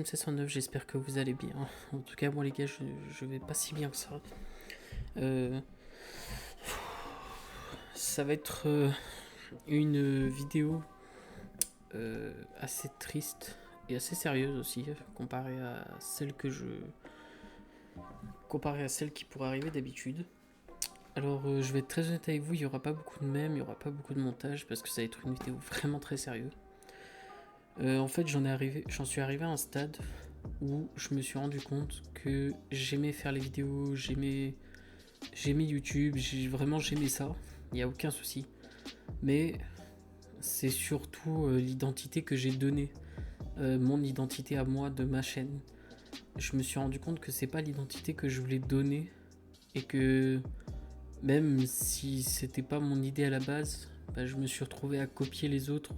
Team 709, j'espère que vous allez bien. En tout cas, moi les gars, je vais pas si bien que ça. Euh, Ça va être une vidéo assez triste et assez sérieuse aussi, comparée à celle qui pourrait arriver d'habitude. Alors, je vais être très honnête avec vous, il n'y aura pas beaucoup de mèmes, il n'y aura pas beaucoup de montage parce que ça va être une vidéo vraiment très sérieuse. En fait, j'en suis arrivé à un stade où je me suis rendu compte que j'aimais faire les vidéos, j'aimais YouTube, j'aimais ça, il n'y a aucun souci. Mais c'est surtout l'identité que j'ai donnée, mon identité à moi de ma chaîne. Je me suis rendu compte que c'est pas l'identité que je voulais donner et que même si c'était pas mon idée à la base, bah, je me suis retrouvé à copier les autres.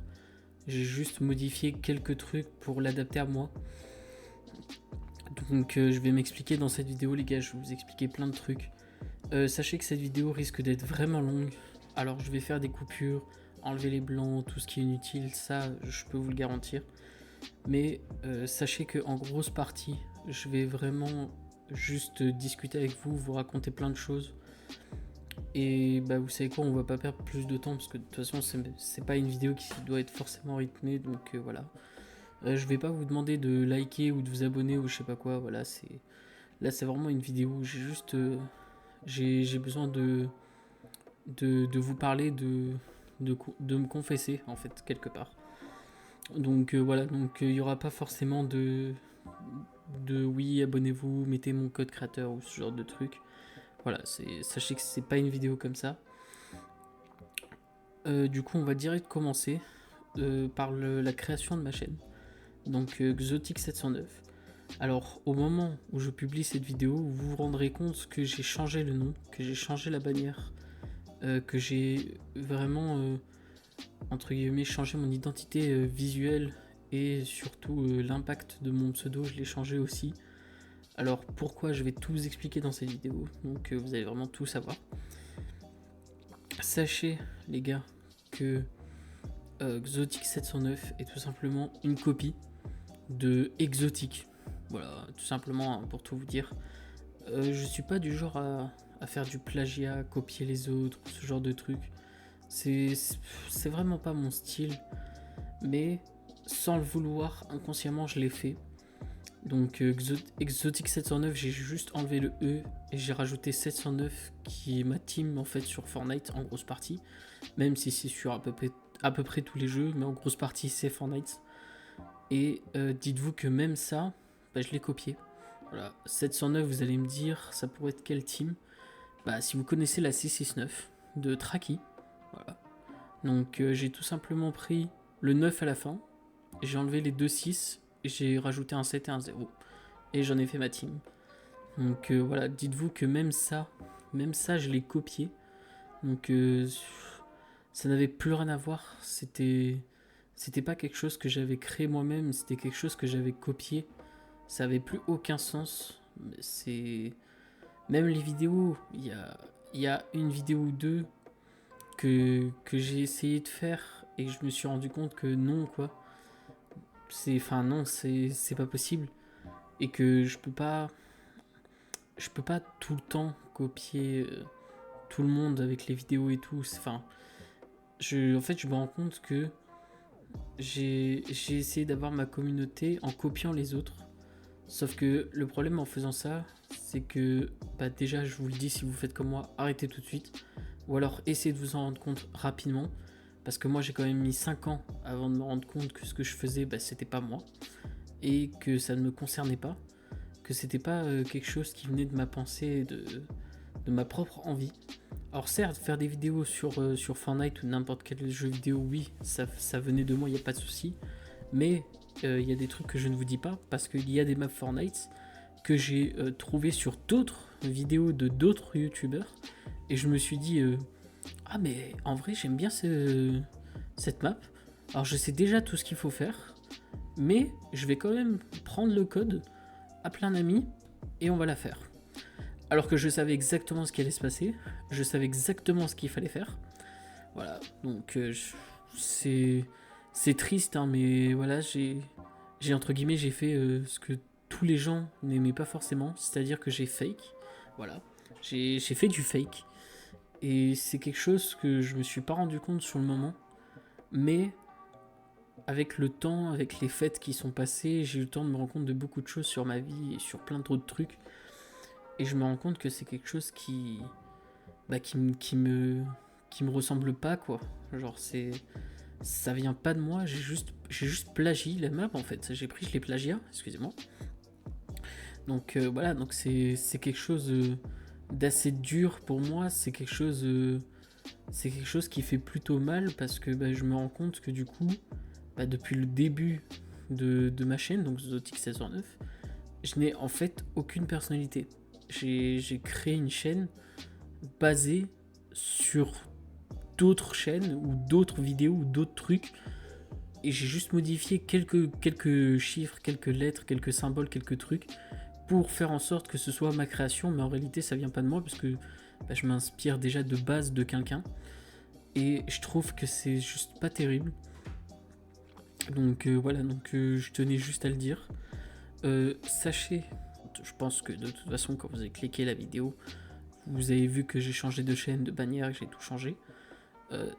J'ai juste modifié quelques trucs pour l'adapter à moi. Donc je vais m'expliquer dans cette vidéo les gars, je vais vous expliquer plein de trucs. Sachez que cette vidéo risque d'être vraiment longue. Alors je vais faire des coupures, enlever les blancs, tout ce qui est inutile, ça je peux vous le garantir. Mais sachez que en grosse partie, je vais vraiment juste discuter avec vous, vous raconter plein de choses. Et bah vous savez quoi, on va pas perdre plus de temps parce que de toute façon c'est pas une vidéo qui doit être forcément rythmée, donc voilà. Je vais pas vous demander de liker ou de vous abonner ou je sais pas quoi, voilà, là c'est vraiment une vidéo où j'ai besoin de vous parler, de me confesser en fait quelque part. Donc voilà, donc il y aura pas forcément de oui abonnez-vous, mettez mon code créateur ou ce genre de truc. Voilà, sachez que c'est pas une vidéo comme ça. Du coup on va direct commencer par la création de ma chaîne. Donc Xotic709. Alors au moment où je publie cette vidéo, vous vous rendrez compte que j'ai changé le nom, que j'ai changé la bannière, que j'ai vraiment entre guillemets changé mon identité visuelle et surtout l'impact de mon pseudo, je l'ai changé aussi. Alors pourquoi, je vais tout vous expliquer dans cette vidéo, donc vous allez vraiment tout savoir. Sachez les gars que Xotic709 est tout simplement une copie de Exotic. Voilà, tout simplement hein, pour tout vous dire. Je suis pas du genre à faire du plagiat, copier les autres, ce genre de trucs. C'est vraiment pas mon style, mais sans le vouloir, inconsciemment je l'ai fait. Donc Exotic 709, j'ai juste enlevé le E et j'ai rajouté 709 qui est ma team en fait sur Fortnite en grosse partie, même si c'est sur à peu près tous les jeux, mais en grosse partie c'est Fortnite. Et dites-vous que même ça, bah, je l'ai copié. Voilà, 709, vous allez me dire, ça pourrait être quelle team? Bah, si vous connaissez la 669 de Traki, voilà. Donc j'ai tout simplement pris le 9 à la fin, j'ai enlevé les deux 6, et j'ai rajouté un 7 et un 0. Et j'en ai fait ma team. Donc voilà, dites-vous que même ça, je l'ai copié. Donc ça n'avait plus rien à voir. C'était pas quelque chose que j'avais créé moi-même, c'était quelque chose que j'avais copié. Ça avait plus aucun sens. C'est même les vidéos, il y a une vidéo ou deux que j'ai essayé de faire et je me suis rendu compte que non quoi. Non, c'est pas possible et que je peux pas tout le temps copier tout le monde avec les vidéos et tout. En fait, je me rends compte que j'ai essayé d'avoir ma communauté en copiant les autres. Sauf que le problème en faisant ça, c'est que bah déjà, je vous le dis, si vous faites comme moi, arrêtez tout de suite. Ou alors essayez de vous en rendre compte rapidement. Parce que moi, j'ai quand même mis 5 ans avant de me rendre compte que ce que je faisais, bah, c'était pas moi. Et que ça ne me concernait pas. Que c'était pas quelque chose qui venait de ma pensée, de ma propre envie. Alors certes, faire des vidéos sur Fortnite ou n'importe quel jeu vidéo, oui, ça venait de moi, il n'y a pas de souci. Mais il y a des trucs que je ne vous dis pas, parce qu'il y a des maps Fortnite que j'ai trouvé sur d'autres vidéos de d'autres youtubeurs. Et je me suis dit, ah mais en vrai j'aime bien cette map. Alors je sais déjà tout ce qu'il faut faire, mais je vais quand même prendre le code, appeler un ami, et on va la faire. Alors que je savais exactement ce qui allait se passer, je savais exactement ce qu'il fallait faire. Voilà, donc c'est triste, hein, mais voilà, j'ai entre guillemets, j'ai fait ce que tous les gens n'aimaient pas forcément, c'est-à-dire que j'ai fake. Voilà. J'ai fait du fake. Et c'est quelque chose que je me suis pas rendu compte sur le moment. Mais avec le temps, avec les fêtes qui sont passées, j'ai eu le temps de me rendre compte de beaucoup de choses sur ma vie et sur plein d'autres trucs. Et je me rends compte que c'est quelque chose bah, qui me ressemble pas, quoi. Genre, ça vient pas de moi, j'ai juste plagié la map en fait. J'ai pris, je l'ai plagiat, excusez-moi. Donc voilà, donc c'est quelque chose d'assez dur pour moi. C'est quelque chose qui fait plutôt mal parce que bah, je me rends compte que du coup, bah, depuis le début de ma chaîne, donc Zotic 1609, je n'ai en fait aucune personnalité. J'ai créé une chaîne basée sur d'autres chaînes ou d'autres vidéos ou d'autres trucs et j'ai juste modifié quelques chiffres, quelques lettres, quelques symboles, quelques trucs pour faire en sorte que ce soit ma création, mais en réalité ça vient pas de moi parce que bah, je m'inspire déjà de base de quelqu'un et je trouve que c'est juste pas terrible. Donc voilà, donc je tenais juste à le dire. Sachez, je pense que de toute façon quand vous avez cliqué la vidéo, vous avez vu que j'ai changé de chaîne, de bannière, que j'ai tout changé.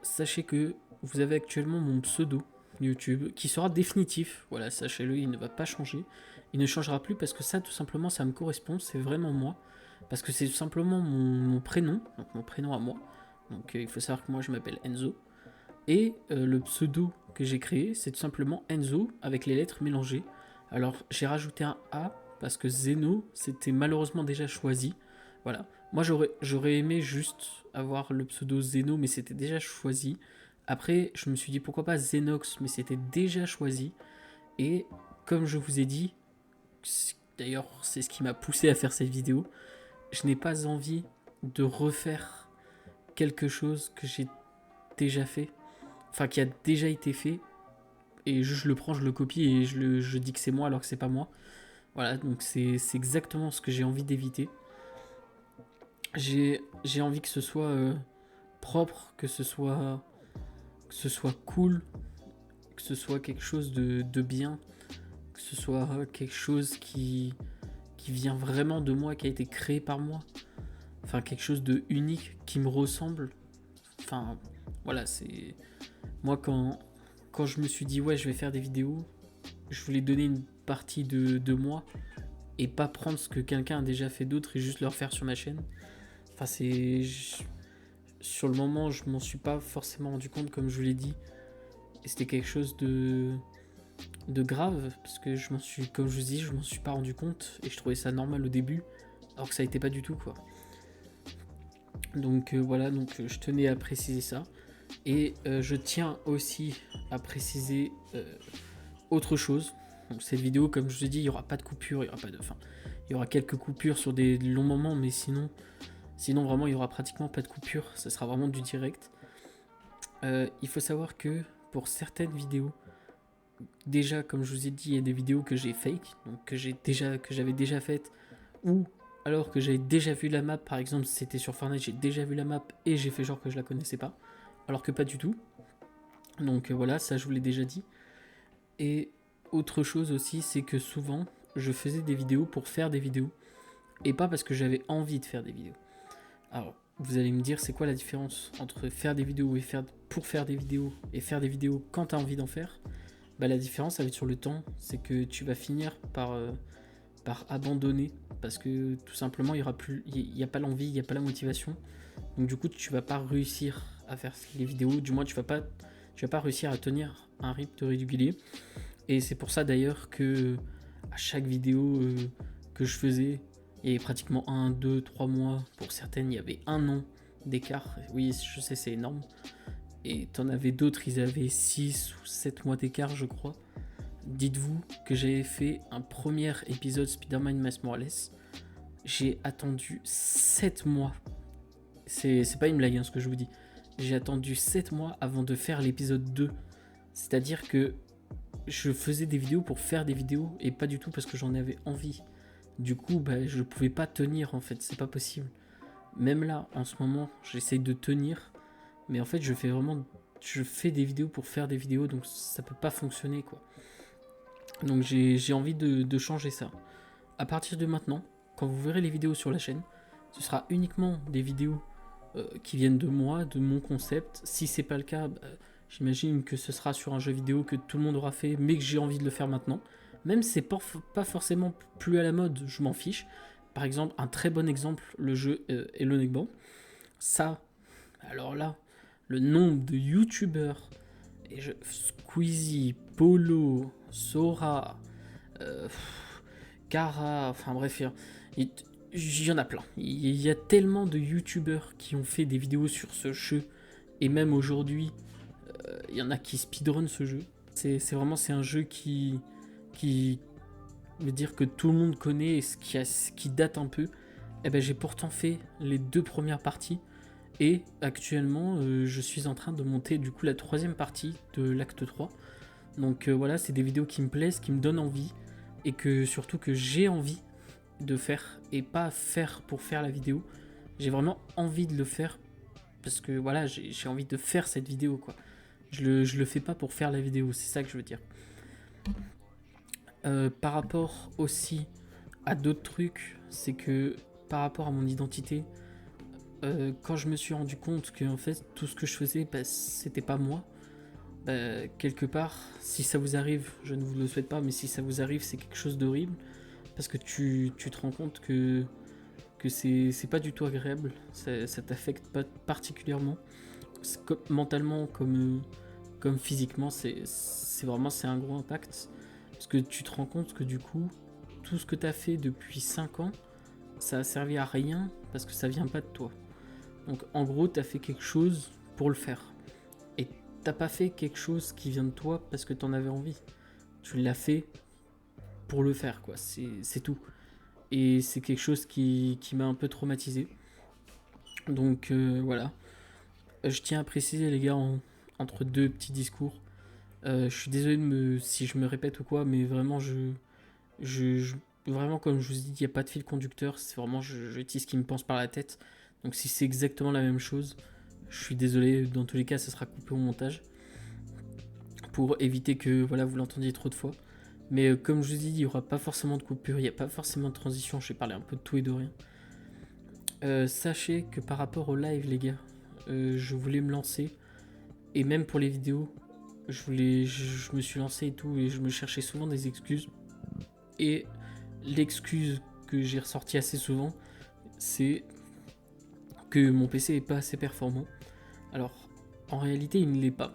Sachez que vous avez actuellement mon pseudo YouTube qui sera définitif. Voilà, sachez-le, il ne va pas changer. Il ne changera plus parce que ça, tout simplement, ça me correspond. C'est vraiment moi. Parce que c'est tout simplement mon prénom, donc mon prénom à moi. Donc il faut savoir que moi, je m'appelle Enzo. Et le pseudo que j'ai créé, c'est tout simplement Enzo avec les lettres mélangées. Alors j'ai rajouté un A parce que Zeno, c'était malheureusement déjà choisi. Voilà. Moi j'aurais aimé juste avoir le pseudo Zeno, mais c'était déjà choisi. Après, je me suis dit pourquoi pas Zenox, mais c'était déjà choisi. Et comme je vous ai dit, d'ailleurs c'est ce qui m'a poussé à faire cette vidéo, je n'ai pas envie de refaire quelque chose que j'ai déjà fait, enfin qui a déjà été fait, et je le prends, je le copie et je dis que c'est moi alors que c'est pas moi. Voilà, donc c'est exactement ce que j'ai envie d'éviter. J'ai envie que ce soit propre, que ce soit cool, que ce soit quelque chose de bien, que ce soit quelque chose qui vient vraiment de moi, qui a été créé par moi. Enfin, quelque chose de unique qui me ressemble. Enfin, voilà, c'est. Moi, quand je me suis dit, ouais, je vais faire des vidéos, je voulais donner une partie de moi et pas prendre ce que quelqu'un a déjà fait d'autre et juste le refaire sur ma chaîne. Enfin, sur le moment, je m'en suis pas forcément rendu compte, comme je vous l'ai dit. Et c'était quelque chose de grave, parce que comme je vous dis, je m'en suis pas rendu compte et je trouvais ça normal au début, alors que ça n'était pas du tout, quoi. Donc voilà, donc je tenais à préciser ça. Et je tiens aussi à préciser autre chose. Donc cette vidéo, comme je vous ai dit, il n'y aura pas de coupure, il y aura pas de. Enfin, il y aura quelques coupures sur des longs moments, mais sinon vraiment, il y aura pratiquement pas de coupure. Ça sera vraiment du direct. Il faut savoir que pour certaines vidéos, déjà, comme je vous ai dit, il y a des vidéos que j'ai fake, donc que j'avais déjà faites, ou alors que j'avais déjà vu la map. Par exemple, si c'était sur Fortnite, j'ai déjà vu la map et j'ai fait genre que je la connaissais pas, alors que pas du tout. Donc voilà, ça je vous l'ai déjà dit. Et autre chose aussi, c'est que souvent, je faisais des vidéos pour faire des vidéos, et pas parce que j'avais envie de faire des vidéos. Alors, vous allez me dire, c'est quoi la différence entre faire des vidéos pour faire des vidéos et faire des vidéos quand tu as envie d'en faire? Bah, la différence, ça va être sur le temps. C'est que tu vas finir par abandonner parce que tout simplement, il n'y a pas l'envie, il n'y a pas la motivation. Donc, du coup, tu vas pas réussir à faire les vidéos. Du moins, tu vas pas réussir à tenir un rythme régulier. Et c'est pour ça d'ailleurs que à chaque vidéo que je faisais, il y avait pratiquement 1, 2, 3 mois. Pour certaines, il y avait 1 an d'écart. Oui, je sais, c'est énorme. Et t'en avais d'autres, ils avaient 6 ou 7 mois d'écart, je crois. Dites-vous que j'avais fait un premier épisode Spider-Man Miles Morales. J'ai attendu 7 mois. C'est pas une blague, hein, ce que je vous dis. J'ai attendu 7 mois avant de faire l'épisode 2. C'est-à-dire que je faisais des vidéos pour faire des vidéos et pas du tout parce que j'en avais envie. Du coup, bah, je pouvais pas tenir en fait, c'est pas possible. Même là, en ce moment, j'essaye de tenir, mais en fait, je fais des vidéos pour faire des vidéos, donc ça peut pas fonctionner, quoi. Donc j'ai envie de changer ça. À partir de maintenant, quand vous verrez les vidéos sur la chaîne, ce sera uniquement des vidéos qui viennent de moi, de mon concept. Si c'est pas le cas, bah, j'imagine que ce sera sur un jeu vidéo que tout le monde aura fait, mais que j'ai envie de le faire maintenant. Même si c'est pas forcément plus à la mode, je m'en fiche. Par exemple, un très bon exemple, le jeu Hello Neighbor. Ça, alors là, le nombre de youtubeurs, Squeezie, Polo, Sora, euh, Kara, enfin bref, il y en a plein. Il y a tellement de youtubeurs qui ont fait des vidéos sur ce jeu, et même aujourd'hui, il y en a qui speedrun ce jeu. C'est vraiment c'est un jeu qui veut dire que tout le monde connaît et qui date un peu. Et ben j'ai pourtant fait les 2 premières parties et actuellement je suis en train de monter du coup la 3e partie de l'acte 3. Donc voilà, c'est des vidéos qui me plaisent, qui me donnent envie et que surtout que j'ai envie de faire et pas faire pour faire la vidéo. J'ai vraiment envie de le faire parce que voilà, j'ai envie de faire cette vidéo quoi. Je le fais pas pour faire la vidéo, c'est ça que je veux dire. Par rapport aussi à d'autres trucs, c'est que par rapport à mon identité, quand je me suis rendu compte que en fait tout ce que je faisais, bah, c'était pas moi. Bah, quelque part, si ça vous arrive, je ne vous le souhaite pas, mais si ça vous arrive, c'est quelque chose d'horrible parce que tu te rends compte que c'est pas du tout agréable, ça t'affecte pas particulièrement, mentalement comme physiquement, c'est vraiment c'est un gros impact parce que tu te rends compte que du coup, tout ce que tu as fait depuis 5 ans, ça a servi à rien parce que ça vient pas de toi. Donc en gros, tu as fait quelque chose pour le faire. Et t'as pas fait quelque chose qui vient de toi parce que t'en avais envie. Tu l'as fait pour le faire, quoi. C'est tout. Et c'est quelque chose qui m'a un peu traumatisé. Donc voilà. Je tiens à préciser, les gars, entre 2 petits discours. Je suis désolé si je me répète ou quoi, mais vraiment, vraiment, comme je vous ai dit, il n'y a pas de fil conducteur. C'est vraiment, je dis ce qui me pense par la tête. Donc si c'est exactement la même chose, je suis désolé. Dans tous les cas, ça sera coupé au montage pour éviter que voilà, vous l'entendiez trop de fois. Mais comme je vous dis, il n'y aura pas forcément de coupure, il n'y a pas forcément de transition. Je vais parler un peu de tout et de rien. Sachez que par rapport au live, les gars, je voulais me lancer. Et même pour les vidéos, je me suis lancé et tout. Et je me cherchais souvent des excuses. Et l'excuse que j'ai ressortie assez souvent, c'est que mon PC est pas assez performant. Alors, en réalité, il ne l'est pas.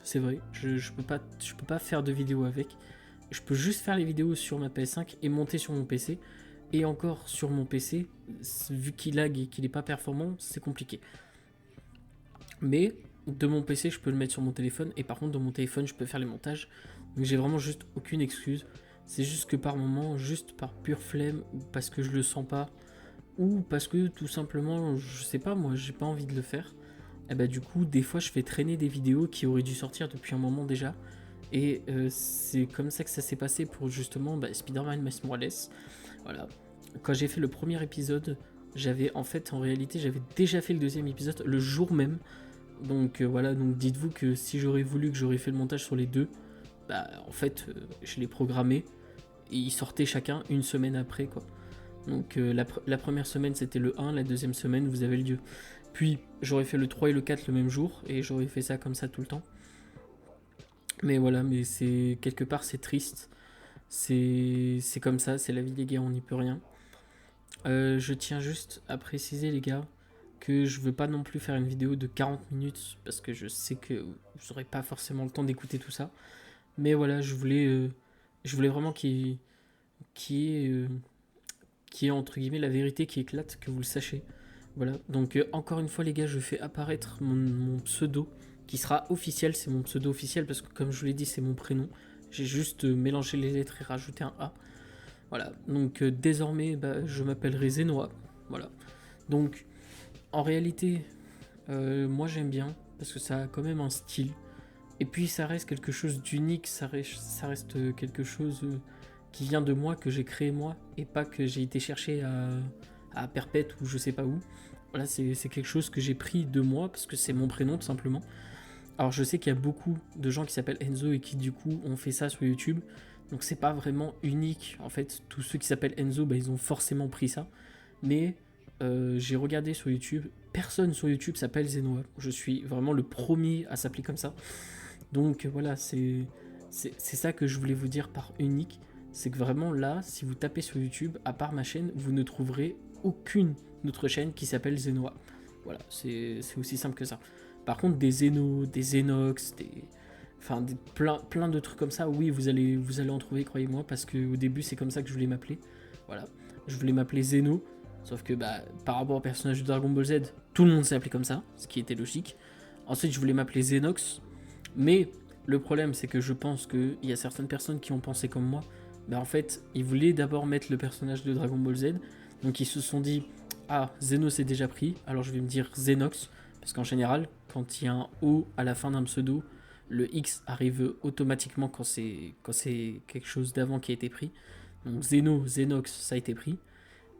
C'est vrai, je peux pas faire de vidéo avec. Je peux juste faire les vidéos sur ma PS5 et monter sur mon PC. Et encore sur mon PC, vu qu'il lag et qu'il n'est pas performant, c'est compliqué. Mais de mon PC, je peux le mettre sur mon téléphone. Et par contre, de mon téléphone, je peux faire les montages. Donc j'ai vraiment juste aucune excuse. C'est juste que par moment, juste par pure flemme, ou parce que je le sens pas, ou parce que tout simplement, je sais pas, moi, j'ai pas envie de le faire. Et bah du coup, des fois, je fais traîner des vidéos qui auraient dû sortir depuis un moment déjà. Et c'est comme ça que ça s'est passé pour justement Spider-Man Miles Morales. Voilà. Quand j'ai fait le premier épisode, en réalité, j'avais déjà fait le 2e épisode le jour même. Donc voilà, donc dites-vous que si j'aurais voulu que j'aurais fait le montage sur les 2, bah en fait, je l'ai programmé et ils sortaient chacun une semaine après quoi. Donc la première semaine c'était le 1, la 2e semaine vous avez le 2. Puis j'aurais fait le 3 et le 4 le même jour et j'aurais fait ça comme ça tout le temps. Mais voilà, mais c'est quelque part c'est triste. C'est comme ça, c'est la vie les gars, on n'y peut rien. Je tiens juste à préciser les gars que je veux pas non plus faire une vidéo de 40 minutes parce que je sais que vous n'aurez pas forcément le temps d'écouter tout ça. Mais voilà, je voulais vraiment qu'il y ait entre guillemets la vérité qui éclate, que vous le sachiez. Voilà, donc encore une fois les gars, je fais apparaître mon pseudo qui sera officiel, c'est mon pseudo officiel parce que comme je vous l'ai dit, c'est mon prénom. J'ai juste mélangé les lettres et rajouté un A. Voilà, donc désormais, je m'appellerai Zenoa. Voilà, donc en réalité, moi j'aime bien parce que ça a quand même un style. Et puis ça reste quelque chose d'unique, ça reste quelque chose qui vient de moi, que j'ai créé moi, et pas que j'ai été chercher à Perpète ou je sais pas où. Voilà, c'est quelque chose que j'ai pris de moi parce que c'est mon prénom tout simplement. Alors je sais qu'il y a beaucoup de gens qui s'appellent Enzo et qui du coup ont fait ça sur YouTube. Donc c'est pas vraiment unique. En fait, tous ceux qui s'appellent Enzo, bah, ils ont forcément pris ça. Mais j'ai regardé sur YouTube, personne sur YouTube s'appelle Zenoa. Je suis vraiment le premier à s'appeler comme ça. Donc voilà, c'est ça que je voulais vous dire par unique. C'est que vraiment là, si vous tapez sur YouTube, à part ma chaîne, vous ne trouverez aucune autre chaîne qui s'appelle Zenoa. Voilà, c'est aussi simple que ça. Par contre, des Zeno, des Zenox, plein de trucs comme ça, oui, vous allez en trouver, croyez-moi, parce qu'au début, c'est comme ça que je voulais m'appeler. Voilà, je voulais m'appeler Zeno, sauf que par rapport au personnage de Dragon Ball Z, tout le monde s'est appelé comme ça, ce qui était logique. Ensuite, je voulais m'appeler Zenox, mais le problème, c'est que je pense qu'il y a certaines personnes qui ont pensé comme moi. En fait, ils voulaient d'abord mettre le personnage de Dragon Ball Z, donc ils se sont dit, ah, Zeno c'est déjà pris, alors je vais me dire Zenox, parce qu'en général, quand il y a un O à la fin d'un pseudo, le X arrive automatiquement quand c'est quelque chose d'avant qui a été pris. Donc Zeno, Zenox, ça a été pris.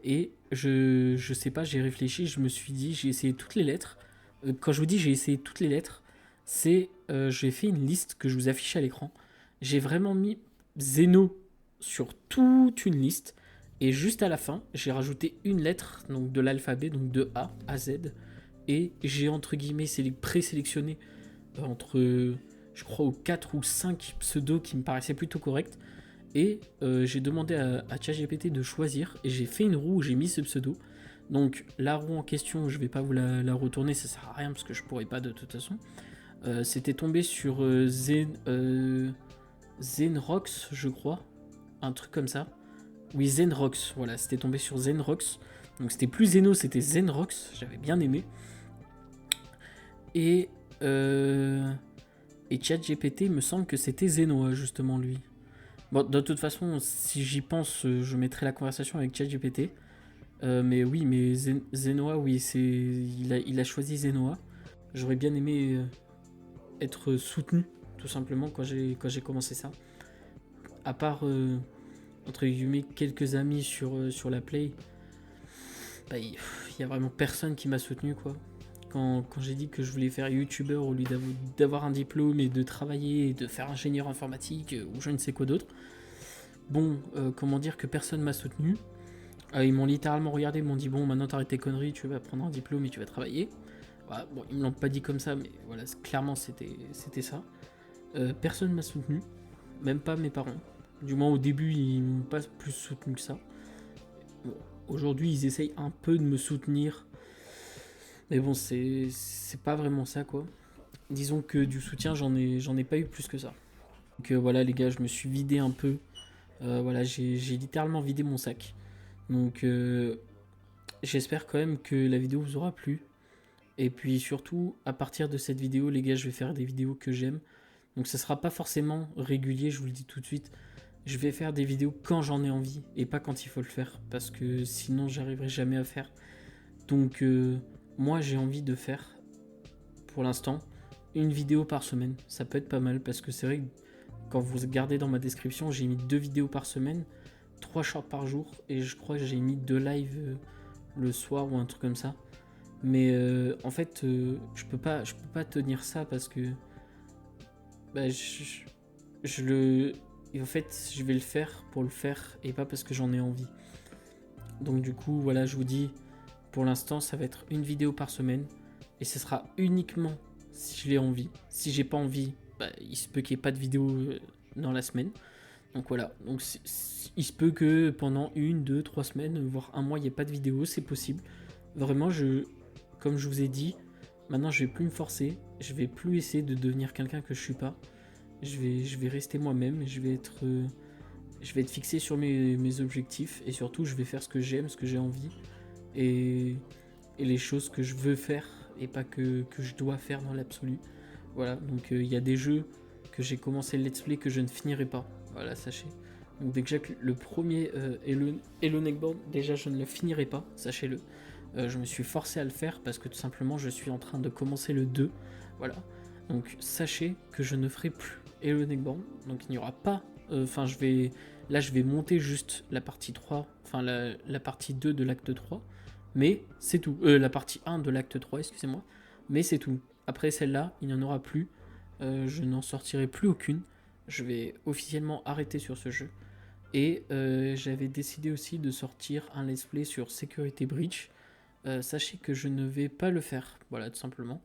Et je sais pas, j'ai réfléchi, je me suis dit, j'ai essayé toutes les lettres. Quand je vous dis j'ai essayé toutes les lettres, c'est j'ai fait une liste que je vous affiche à l'écran. J'ai vraiment mis Zeno sur toute une liste. Et juste à la fin, j'ai rajouté une lettre donc de l'alphabet, donc de A à Z. Et j'ai entre guillemets présélectionné entre, je crois, aux 4 ou 5 pseudos qui me paraissaient plutôt corrects. Et j'ai demandé à ChatGPT de choisir. Et j'ai fait une roue où j'ai mis ce pseudo. Donc la roue en question, je vais pas vous la retourner, ça sert à rien parce que je pourrais pas de toute façon. C'était tombé sur Zenrox, je crois. Un truc comme ça. Oui, Zenrox, voilà, c'était tombé sur Zenrox. Donc c'était plus Zeno, c'était Zenrox, j'avais bien aimé. Et ChatGPT, me semble que c'était Zenoa, justement, lui. Bon, de toute façon, si j'y pense, je mettrai la conversation avec ChatGPT. Mais oui, mais Zenoa, oui, il a choisi Zenoa. J'aurais bien aimé être soutenu, tout simplement, quand j'ai commencé ça. À part, entre guillemets, quelques amis sur la Play, il y a vraiment personne qui m'a soutenu, quoi. Quand j'ai dit que je voulais faire YouTuber au lieu d'avoir un diplôme et de travailler et de faire ingénieur informatique ou je ne sais quoi d'autre, bon, comment dire que personne m'a soutenu. Ils m'ont littéralement regardé, ils m'ont dit bon, maintenant t'arrêtes tes conneries, tu vas prendre un diplôme et tu vas travailler. Voilà, bon, ils me l'ont pas dit comme ça, mais voilà, clairement c'était ça. Personne m'a soutenu, même pas mes parents. Du moins au début, ils m'ont pas plus soutenu que ça. Bon, aujourd'hui, ils essayent un peu de me soutenir, mais bon, c'est pas vraiment ça, quoi. Disons que du soutien, j'en ai pas eu plus que ça. Donc voilà, les gars, je me suis vidé un peu. Voilà, j'ai littéralement vidé mon sac. Donc j'espère quand même que la vidéo vous aura plu. Et puis surtout, à partir de cette vidéo, les gars, je vais faire des vidéos que j'aime. Donc ça sera pas forcément régulier, je vous le dis tout de suite. Je vais faire des vidéos quand j'en ai envie et pas quand il faut le faire. Parce que sinon, j'arriverai jamais à faire. Donc moi, j'ai envie de faire, pour l'instant, une vidéo par semaine. Ça peut être pas mal parce que c'est vrai que quand vous regardez dans ma description, j'ai mis 2 vidéos par semaine, 3 shorts par jour, et je crois que j'ai mis 2 lives le soir ou un truc comme ça. Mais en fait, je peux pas tenir ça parce que en fait, je vais le faire pour le faire et pas parce que j'en ai envie. Donc du coup, voilà, je vous dis, pour l'instant, ça va être une vidéo par semaine et ce sera uniquement si je l'ai envie. Si j'ai pas envie, il se peut qu'il n'y ait pas de vidéo dans la semaine. Donc voilà, donc il se peut que pendant 1, 2, 3 semaines, voire un mois, il n'y ait pas de vidéo, c'est possible. Vraiment, comme je vous ai dit, maintenant je vais plus me forcer, je vais plus essayer de devenir quelqu'un que je suis pas. Je vais rester moi-même, je vais être fixé sur mes objectifs et surtout je vais faire ce que j'aime, ce que j'ai envie et les choses que je veux faire et pas que je dois faire dans l'absolu. Voilà, donc il y a des jeux que j'ai commencé le let's play que je ne finirai pas. Voilà, sachez. Donc déjà que le premier Hello Neckboard, déjà je ne le finirai pas, sachez-le. Je me suis forcé à le faire parce que tout simplement je suis en train de commencer le 2. Voilà. Donc sachez que je ne ferai plus Hello Neckboard. Donc il n'y aura pas. Je vais monter juste la partie 3, enfin la partie 2 de l'acte 3. Mais c'est tout. La partie 1 de l'acte 3, excusez-moi. Mais c'est tout. Après celle-là, il n'y en aura plus. Je n'en sortirai plus aucune. je vais officiellement arrêter sur ce jeu. Et j'avais décidé aussi de sortir un let's play sur Security Breach. Sachez que je ne vais pas le faire, voilà, tout simplement.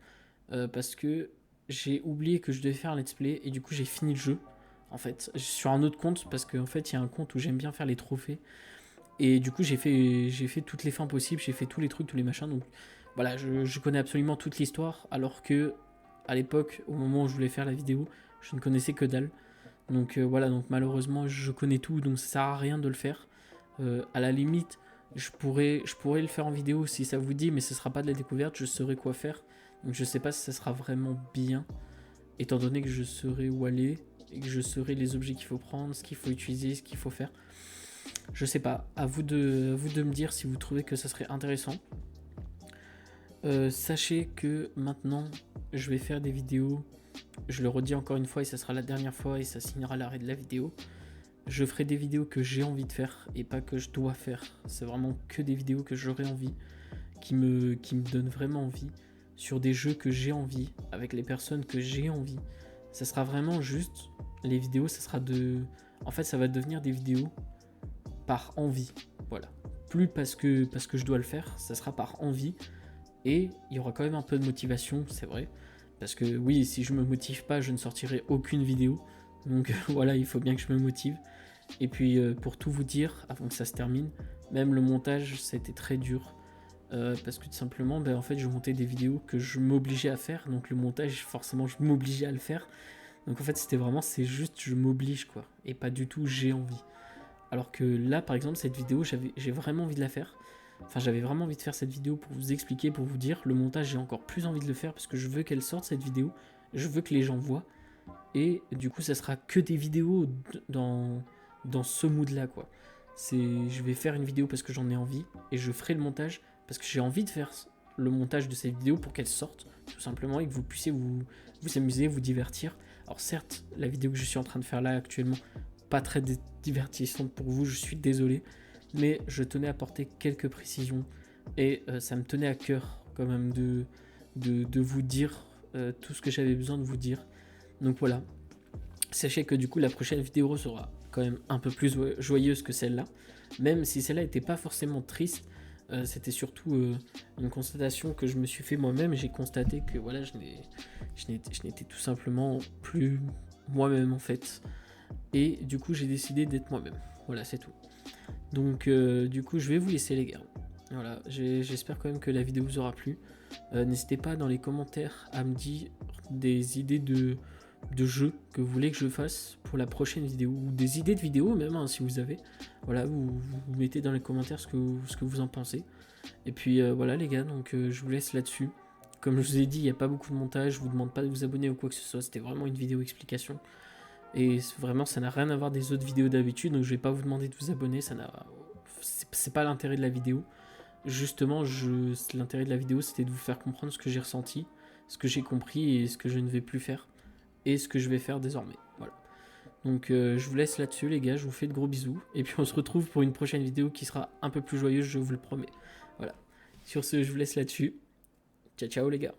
Parce que j'ai oublié que je devais faire un let's play et du coup j'ai fini le jeu. En fait, sur un autre compte, parce qu'en fait il y a un compte où j'aime bien faire les trophées. Et du coup j'ai fait toutes les fins possibles, j'ai fait tous les trucs, tous les machins. Donc voilà, je connais absolument toute l'histoire. Alors que à l'époque, au moment où je voulais faire la vidéo, je ne connaissais que dalle. Donc voilà, donc malheureusement je connais tout, donc ça sert à rien de le faire. À la limite, je pourrais le faire en vidéo si ça vous dit, mais ce sera pas de la découverte, je saurai quoi faire. Donc je sais pas si ça sera vraiment bien, étant donné que je saurai où aller, et que je saurai les objets qu'il faut prendre, ce qu'il faut utiliser, ce qu'il faut faire. Je sais pas, à vous de me dire si vous trouvez que ça serait intéressant. Sachez que maintenant, je vais faire des vidéos. Je le redis encore une fois et ça sera la dernière fois et ça signera l'arrêt de la vidéo. Je ferai des vidéos que j'ai envie de faire et pas que je dois faire. C'est vraiment que des vidéos que j'aurai envie, qui me donnent vraiment envie, sur des jeux que j'ai envie, avec les personnes que j'ai envie. Ça sera vraiment juste, les vidéos, ça sera de... En fait, ça va devenir des vidéos par envie. Voilà. Plus parce que je dois le faire, ça sera par envie. Et il y aura quand même un peu de motivation, c'est vrai. Parce que oui, si je me motive pas, je ne sortirai aucune vidéo. Donc voilà, il faut bien que je me motive. Et puis pour tout vous dire, avant que ça se termine, même le montage, ça a été très dur. Parce que tout simplement, en fait, je montais des vidéos que je m'obligeais à faire. Donc le montage, forcément, je m'obligeais à le faire. Donc en fait, c'est juste, je m'oblige, quoi. Et pas du tout, j'ai envie. Alors que là, par exemple, cette vidéo, j'ai vraiment envie de la faire. Enfin, j'avais vraiment envie de faire cette vidéo pour vous expliquer, pour vous dire. Le montage, j'ai encore plus envie de le faire parce que je veux qu'elle sorte, cette vidéo. Je veux que les gens voient. Et du coup, ça sera que des vidéos dans ce mood-là, quoi. Je vais faire une vidéo parce que j'en ai envie. Et je ferai le montage parce que j'ai envie de faire le montage de cette vidéo pour qu'elle sorte, tout simplement, et que vous puissiez vous amuser, vous divertir. Alors certes, la vidéo que je suis en train de faire là actuellement, pas très divertissante pour vous, je suis désolé, mais je tenais à apporter quelques précisions et ça me tenait à cœur quand même de vous dire tout ce que j'avais besoin de vous dire. Donc voilà, sachez que du coup la prochaine vidéo sera quand même un peu plus joyeuse que celle-là, même si celle-là n'était pas forcément triste. C'était surtout une constatation que je me suis fait moi-même. J'ai constaté que voilà, je n'étais tout simplement plus moi-même en fait. Et du coup, j'ai décidé d'être moi-même. Voilà, c'est tout. Donc, du coup, je vais vous laisser, les gars. Voilà, j'espère quand même que la vidéo vous aura plu. N'hésitez pas dans les commentaires à me dire des idées de jeux que vous voulez que je fasse pour la prochaine vidéo, ou des idées de vidéos même, hein, si vous avez. Voilà, vous mettez dans les commentaires ce que vous en pensez. Et puis voilà, les gars, donc je vous laisse là-dessus. Comme je vous ai dit, il n'y a pas beaucoup de montage, je vous demande pas de vous abonner ou quoi que ce soit, c'était vraiment une vidéo explication. Et vraiment, ça n'a rien à voir des autres vidéos d'habitude, donc je vais pas vous demander de vous abonner, c'est pas l'intérêt de la vidéo. Justement, l'intérêt de la vidéo, c'était de vous faire comprendre ce que j'ai ressenti, ce que j'ai compris et ce que je ne vais plus faire, et ce que je vais faire désormais. Voilà. Donc je vous laisse là-dessus, les gars, je vous fais de gros bisous, et puis on se retrouve pour une prochaine vidéo qui sera un peu plus joyeuse, je vous le promets. Voilà. Sur ce, je vous laisse là-dessus. Ciao, ciao, les gars.